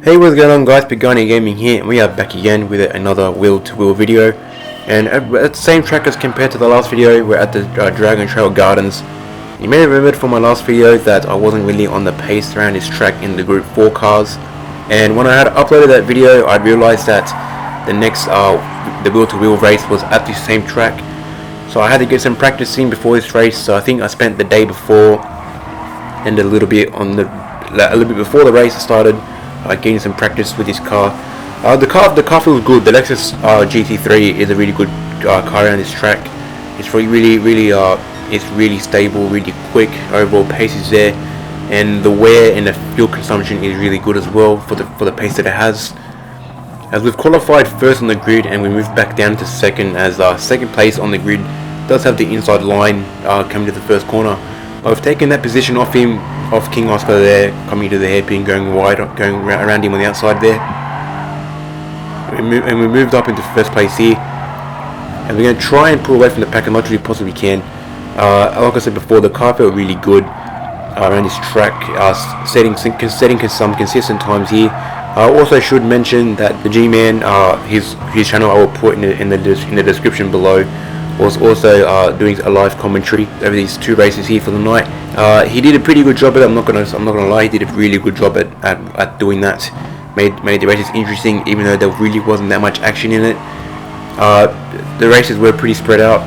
Hey, what's going on guys, Pagani Gaming here, and we are back again with another wheel-to-wheel video. And at the same track as compared to the last video, we're at the Dragon Trail Gardens. You may have remembered from my last video that I wasn't really on the pace around this track in the Group 4 cars. And when I had uploaded that video, I realized that the next the wheel-to-wheel race was at the same track. So I had to get some practicing before this race, so I think I spent the day before and a little bit before the race started. Getting some practice with this car. The car feels good. The Lexus GT3 is a really good car around this track. It's really stable, really quick. Overall pace is there, and the wear and the fuel consumption is really good as well for the pace that it has. As we've qualified first on the grid and we moved back down to second, as second place on the grid does have the inside line coming to the first corner. I've taken that position off him, off King Oscar there, coming to the hairpin, going wide, going around him on the outside there. And we moved up into first place here. And we're going to try and pull away from the pack as much as we possibly can. Like I said before, the car felt really good around this track, setting some consistent times here. I also should mention that the G-Man, his channel I will put in the description below, was also doing a live commentary over these two races here for the night. He did a pretty good job at it. I'm not gonna lie, he did a really good job at doing that. Made the races interesting, even though there really wasn't that much action in it. The races were pretty spread out.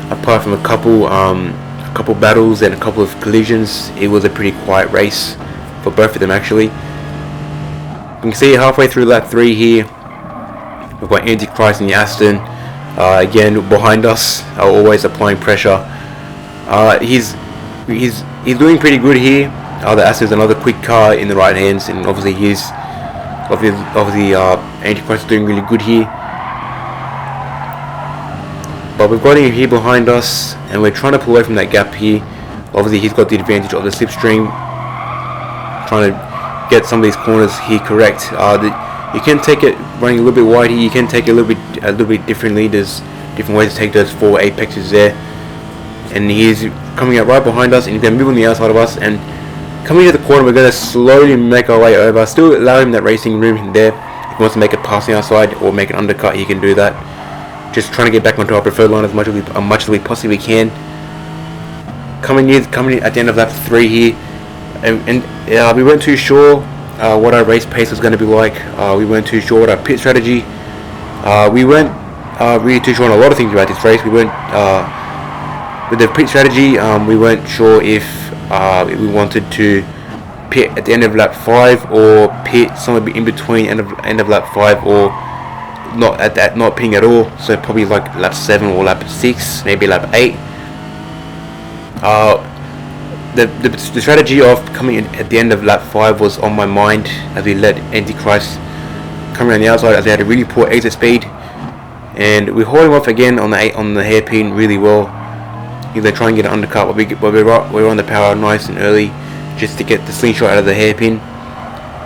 Apart from a couple battles and a couple of collisions, it was a pretty quiet race for both of them actually. You can see halfway through lap 3 here, we've got Antichrist in the Aston. Again behind us, always applying pressure. He's doing pretty good here. The Aston's another quick car in the right hands, and obviously Antichrist is doing really good here. But we've got him here behind us, and we're trying to pull away from that gap here. Obviously he's got the advantage of the slipstream, trying to get some of these corners here correct. You can take it running a little bit wide here. You can take it a little bit differently. There's different ways to take those 4 apexes there. And he's coming out right behind us, and he's going to move on the outside of us. And coming to the corner, we're going to slowly make our way over. Still allow him that racing room there. If he wants to make it past the outside or make an undercut, he can do that. Just trying to get back onto our preferred line as much as we possibly can. Coming at the end of lap 3 here, and we weren't too sure what our race pace was going to be like. We weren't too sure what our pit strategy. We weren't really too sure on a lot of things about this race. We weren't with the pit strategy. We weren't sure if we wanted to pit at the end of lap 5 or pit somewhere in between end of lap 5 or not pitting at all. So probably like lap 7 or lap 6, maybe lap 8. The strategy of coming in at the end of lap 5 was on my mind as we let Antichrist come around the outside, as they had a really poor exit speed, and we hold him off again on the hairpin really well. They try and get an undercut, but we're on the power nice and early just to get the slingshot out of the hairpin.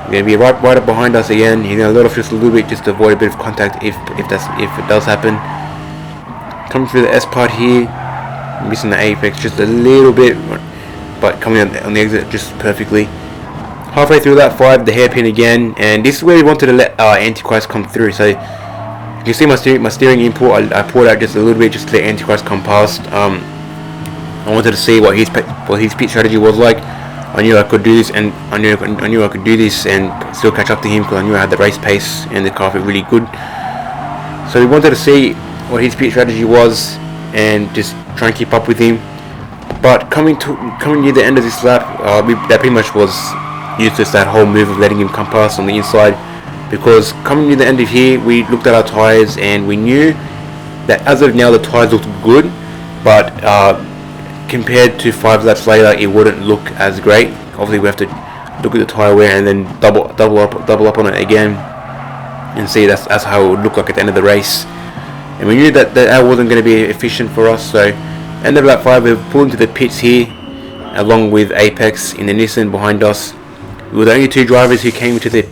We're going to be right up behind us again. He's going to let off just a little bit just to avoid a bit of contact if it does happen. Coming through the S part here, missing the apex just a little bit, but coming on the exit just perfectly. Halfway through lap 5, the hairpin again, and this is where we wanted to let Antichrist come through. So you can see my steering input, I poured out just a little bit just to let Antichrist come past. I wanted to see what his pit strategy was like. I knew I could do this, and I knew I could do this and still catch up to him, because I knew I had the race pace and the car felt really good. So we wanted to see what his pit strategy was and just try and keep up with him. But coming near the end of this lap, that pretty much was useless, that whole move of letting him come past on the inside, because coming near the end of here, we looked at our tyres and we knew that as of now the tyres looked good, but compared to 5 laps later, it wouldn't look as great. Obviously, we have to look at the tyre wear and then double up on it again and see that's how it would look like at the end of the race. And we knew that wasn't going to be efficient for us. So end of lap 5, we pulled into the pits here along with Apex in the Nissan behind us. We were the only 2 drivers who came to the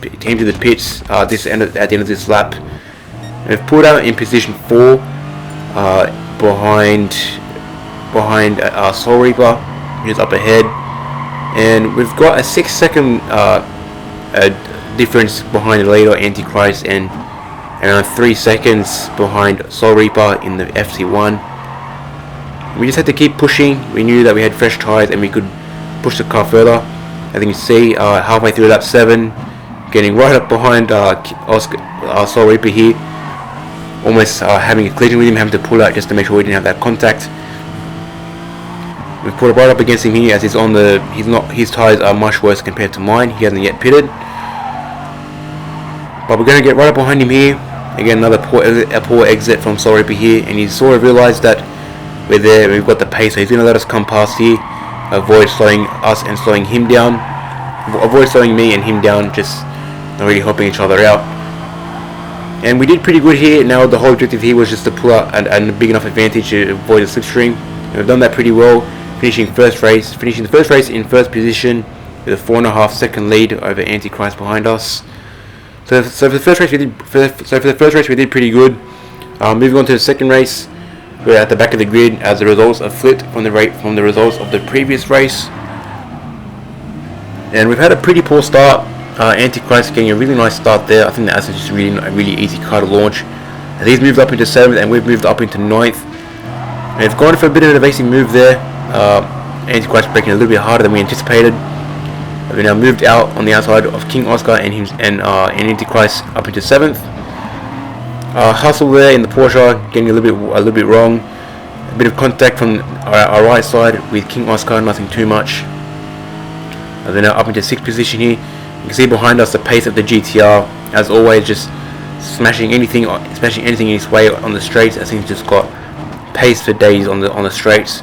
pits at the end of this lap. And we've pulled out in position 4 behind Soul Reaper, who's up ahead, and we've got a 6-second difference behind the leader Antichrist, and around 3 seconds behind Soul Reaper in the FC1. We just had to keep pushing. We knew that we had fresh tyres and we could push the car further. As you can see, halfway through lap 7, getting right up behind Soul Reaper here, almost having a collision with him, having to pull out just to make sure we didn't have that contact. We put it right up against him here, as his tyres are much worse compared to mine. He hasn't yet pitted, but we're going to get right up behind him here. Again, another poor exit from Soul Reaper here, and he sort of realised that we're there, we've got the pace, so he's going to let us come past here, avoid slowing us and slowing him down, avoid slowing me and him down, just not really helping each other out. And we did pretty good here. Now the whole objective here was just to pull out a big enough advantage to avoid a slipstream, and we've done that pretty well, finishing the first race in first position with a 4.5 second lead over Antichrist behind us. So for the first race we did pretty good. Moving on to the second race, we're at the back of the grid as the results are flipped from the results of the previous race, and we've had a pretty poor start. Antichrist getting a really nice start there. I think that's just a really easy car to launch. And he's moved up into 7th and we've moved up into 9th. And we've gone for a bit of an evasive move there. Antichrist braking a little bit harder than we anticipated. We now moved out on the outside of King Oscar and Antichrist up into 7th. Hustle there in the Porsche, getting a little bit wrong. A bit of contact from our right side with King Oscar, nothing too much. They're now up into 6th position here. You can see behind us the pace of the GTR, as always, just smashing anything in its way on the straights. I think it's just got pace for days on the straights.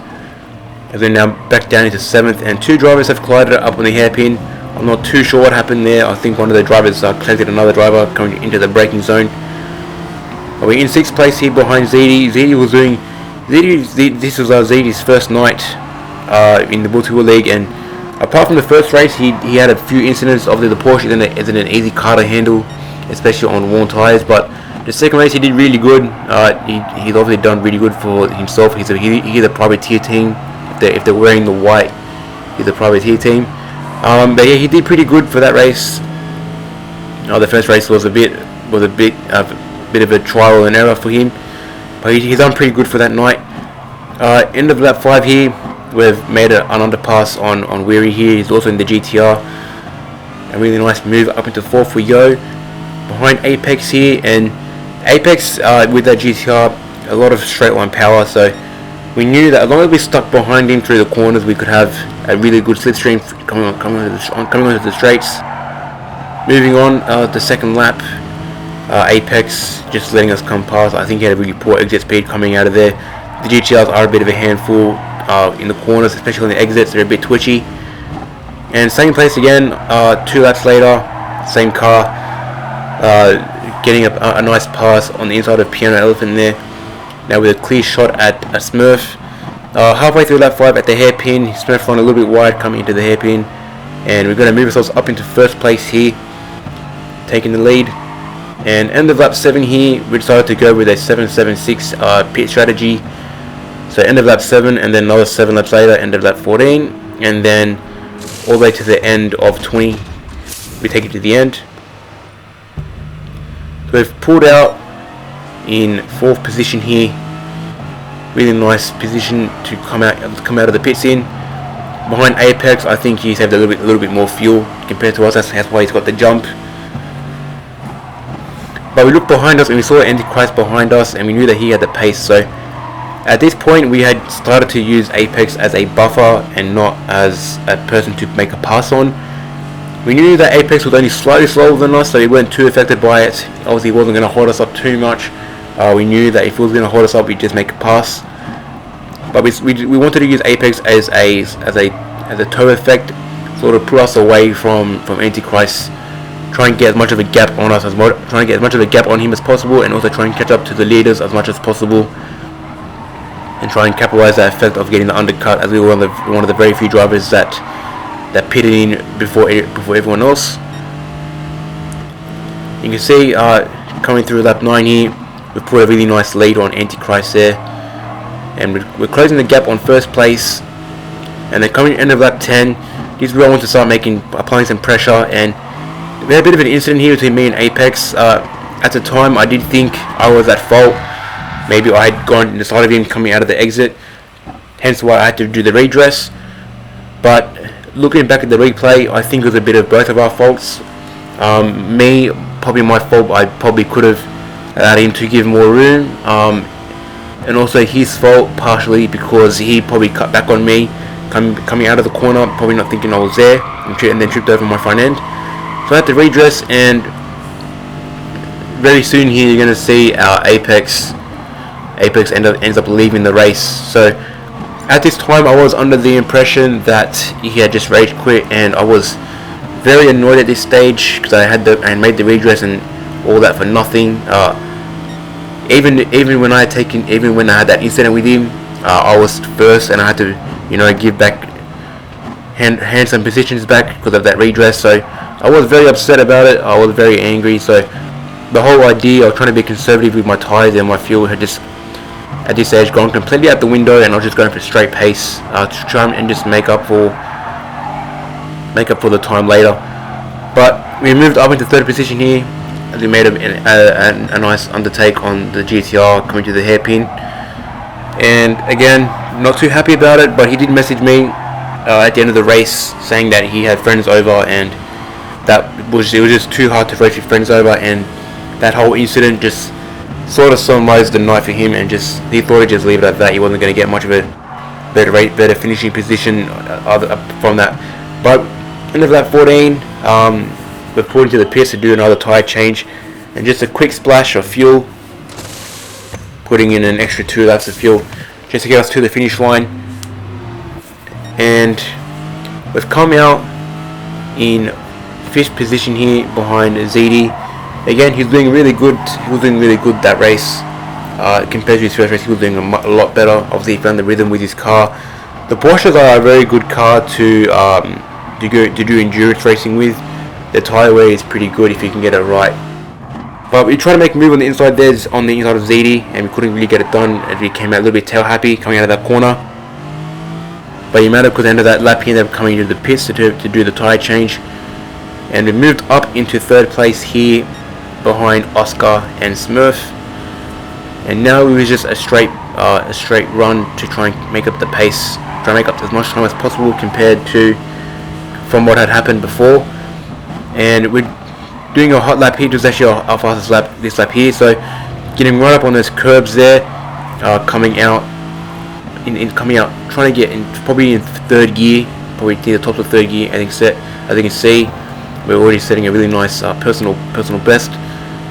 And then now back down into 7th, and 2 drivers have collided up on the hairpin. I'm not too sure what happened there. I think one of the drivers collected another driver coming into the braking zone. But we're in 6th place here behind ZD. This was ZD's first night in the W2W League, and apart from the first race, he had a few incidents. Obviously, the Porsche isn't an easy car to handle, especially on worn tyres. But the second race, he did really good. He's obviously done really good for himself. He's a privateer team. If they're wearing the white, he's a privateer team. But yeah, he did pretty good for that race. The first race was a bit of a trial and error for him, but he's done pretty good for that night. End of lap 5 here, we've made an underpass on Weary here. He's also in the GTR. A really nice move up into 4th we go, behind Apex here, and Apex with that GTR, a lot of straight line power, so we knew that as long as we stuck behind him through the corners, we could have a really good slipstream coming onto the straights. Moving on, the second lap, Apex just letting us come past. I think he had a really poor exit speed coming out of there. The GTRs are a bit of a handful in the corners, especially on the exits. They're a bit twitchy. And same place again, 2 laps later, same car, getting a nice pass on the inside of Piano Elephant there. Now with a clear shot at a Smurf. Halfway through lap 5 at the hairpin, Smurf run a little bit wide coming into the hairpin, and we're going to move ourselves up into 1st place here, taking the lead. And end of lap 7 here, we decided to go with a 7.76 pit strategy. So end of lap 7, and then another 7 laps later, end of lap 14, and then all the way to the end of 20, we take it to the end. So we've pulled out in 4th position here. Really nice position to come out of the pits in. Behind Apex, I think he's had a little bit more fuel compared to us. That's why he's got the jump. But we looked behind us and we saw Antichrist behind us, and we knew that he had the pace. So at this point, we had started to use Apex as a buffer and not as a person to make a pass on. We knew that Apex was only slightly slower than us, so we weren't too affected by it. Obviously, he wasn't going to hold us up too much. We knew that if he was going to hold us up, we'd just make a pass. But we wanted to use Apex as a tow effect, sort of put us away from Antichrist, try and get as much of a gap on us try and get as much of a gap on him as possible, and also try and catch up to the leaders as much as possible, and try and capitalize that effect of getting the undercut, as we were one of the very few drivers that pitted in before everyone else. You can see coming through lap 9 here, we've put a really nice lead on Antichrist there, and we're closing the gap on 1st place. And then coming to the end of lap 10, this is where I want to start applying some pressure, and we had a bit of an incident here between me and Apex. At the time, I did think I was at fault. Maybe I had gone in the side of him coming out of the exit, hence why I had to do the redress. But looking back at the replay, I think it was a bit of both of our faults. Me, probably my fault. I probably could have allowed him to give more room, and also his fault partially because he probably cut back on me coming out of the corner, probably not thinking I was there, and then tripped over my front end. So I had to redress, and very soon here you're going to see our Apex ends up leaving the race. So at this time I was under the impression that he had just rage quit, and I was very annoyed at this stage because I made the redress and all that for nothing. Even when I had that incident with him, I was first, and I had to give back hand some positions back because of that redress. So I was very upset about it. I was very angry. So the whole idea of trying to be conservative with my tires and my fuel had just at this stage gone completely out the window, and I was just going for straight pace to try and just make up for the time later. But we moved up into third position here as we made a nice undertake on the GTR coming to the hairpin. And again, not too happy about it, but he did message me at the end of the race saying that he had friends over, and it was just too hard to race with friends over, and that whole incident just sort of summarized the night for him, and he thought he'd just leave it at that. He wasn't going to get much of a better finishing position from that. But end of lap 14, we're put into the pits to do another tyre change, and just a quick splash of fuel, putting in an extra 2 laps of fuel just to get us to the finish line. And we've come out in 5th position here behind ZD. Again, he's doing really good. He was doing really good that race. Compared to his first race, he was doing a lot better. Obviously, he found the rhythm with his car. The Porsches are a very good car to do endurance racing with. The tyre wear is pretty good if you can get it right. But we tried to make a move on the inside there's on the inside of ZD, and we couldn't really get it done, as we came out a little bit tail happy coming out of that corner. But you matter because at the end of that lap he ended up coming into the pits to do the tyre change. And we moved up into 3rd place here behind Oscar and Smurf. And now it was just a straight run to try and make up the pace, try and make up as much time as possible compared to from what had happened before. And we're doing a hot lap here. It was actually our fastest lap this lap here, so getting right up on those curbs there, coming out trying to get in probably in 3rd gear, probably near the top of 3rd gear. I think you can see we're already setting a really nice personal best.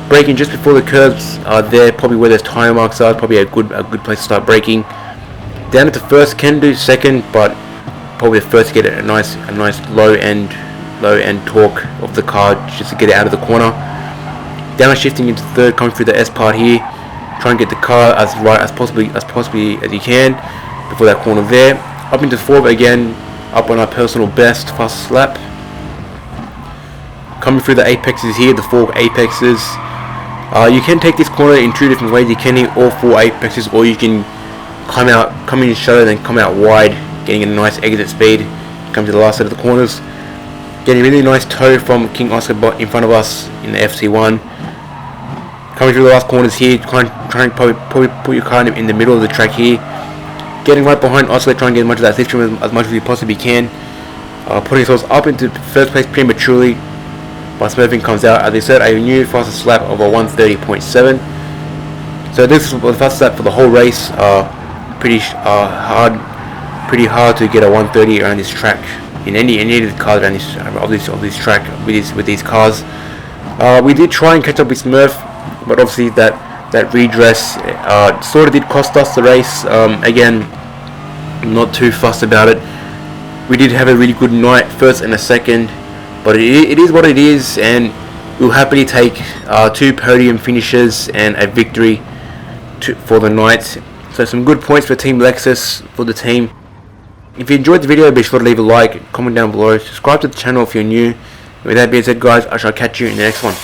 Braking just before the curbs there, probably where there's tire marks are, probably a good place to start braking. Down at the first, can do second, but probably the first to get a nice low end torque of the car just to get it out of the corner. Downshifting into 3rd, coming through the S part here, try and get the car as right as possibly as you can before that corner there. Up into 4th again, up on our personal best, fastest lap. Coming through the apexes here, the 4 apexes. You can take this corner in 2 different ways. You can hit all 4 apexes, or you can come in shallow, then come out wide, getting a nice exit speed. Come to the last set of the corners, getting a really nice toe from King Oscar in front of us in the FC1. Coming through the last corners here, trying to probably put your car in the middle of the track here. Getting right behind Oscar, trying to get as much of that slipstream as much as you possibly can. Putting ourselves up into 1st place prematurely. By Smurfing comes out, as I said, a new fastest lap of a 1:30.7. So this was the fastest lap for the whole race. Pretty hard to get a 1:30 around this track in any of the cars around this track with these cars. We did try and catch up with Smurf, but obviously that redress sort of did cost us the race. Again, not too fussed about it. We did have a really good night, 1st and a 2nd. But it is what it is, and we'll happily take 2 podium finishes and a victory for the night. So some good points for Team Lexus for the team. If you enjoyed the video, be sure to leave a like, comment down below, subscribe to the channel if you're new. With that being said, guys, I shall catch you in the next one.